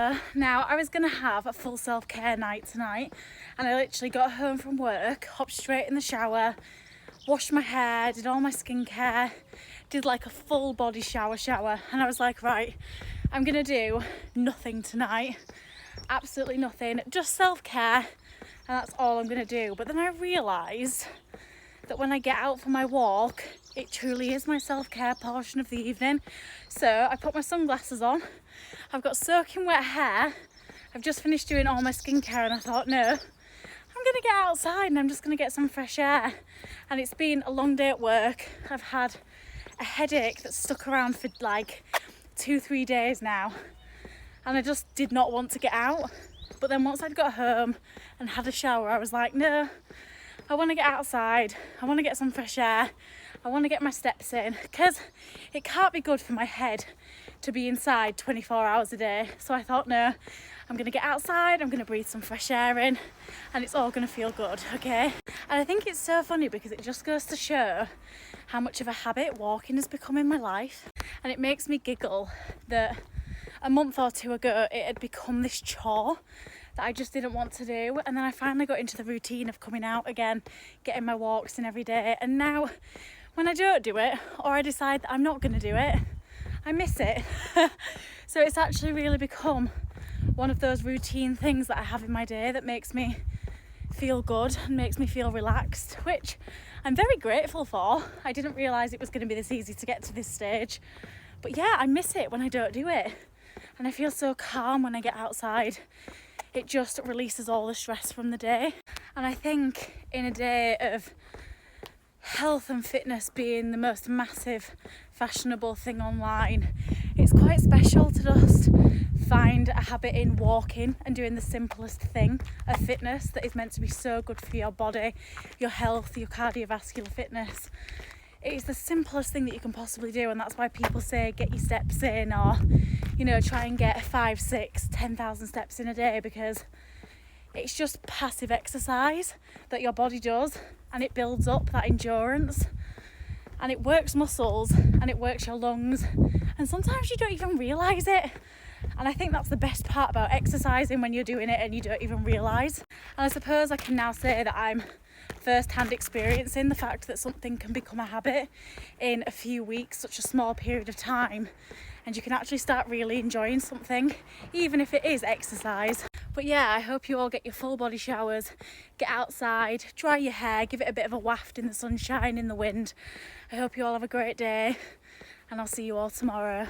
So now I was gonna have a full self-care night tonight, and I literally got home from work, hopped straight in the shower, washed my hair, did all my skincare, did like a full body shower, and I was like, right, I'm gonna do nothing tonight, absolutely nothing, just self-care, and that's all I'm gonna do. But then I realised that when I get out for my walk, it truly is my self-care portion of the evening. So I put my sunglasses on, I've got soaking wet hair, I've just finished doing all my skincare, and I thought, no, I'm gonna get outside and I'm just gonna get some fresh air. And it's been a long day at work. I've had a headache that's stuck around for like 2-3 days now, and I just did not want to get out. But then once I'd got home and had a shower, I was like, no, I want to get outside, I want to get some fresh air, I want to get my steps in, because it can't be good for my head to be inside 24 hours a day. So I thought, no, I'm going to get outside, I'm going to breathe some fresh air in, and it's all going to feel good, okay? And I think it's so funny because it just goes to show how much of a habit walking has become in my life. And it makes me giggle that a month or two ago it had become this chore that I just didn't want to do, and then I finally got into the routine of coming out again, getting my walks in every day, and now when I don't do it, or I decide that I'm not going to do it, I miss it. So it's actually really become one of those routine things that I have in my day that makes me feel good and makes me feel relaxed, which I'm very grateful for. I didn't realise it was going to be this easy to get to this stage, but yeah, I miss it when I don't do it, and I feel so calm when I get outside. It just releases all the stress from the day. And I think in a day of health and fitness being the most massive fashionable thing online, it's quite special to just find a habit in walking and doing the simplest thing of fitness that is meant to be so good for your body, your health, your cardiovascular fitness. It is the simplest thing that you can possibly do, and that's why people say get your steps in, or you know, try and get 5, 6, 10,000 steps in a day, because it's just passive exercise that your body does, and it builds up that endurance, and it works muscles, and it works your lungs, and sometimes you don't even realise it. And I think that's the best part about exercising, when you're doing it and you don't even realise. And I suppose I can now say that I'm first-hand experiencing the fact that something can become a habit in a few weeks, such a small period of time, and you can actually start really enjoying something, even if it is exercise. But yeah, I hope you all get your full body showers, get outside, dry your hair, give it a bit of a waft in the sunshine, in the wind. I hope you all have a great day, and I'll see you all tomorrow.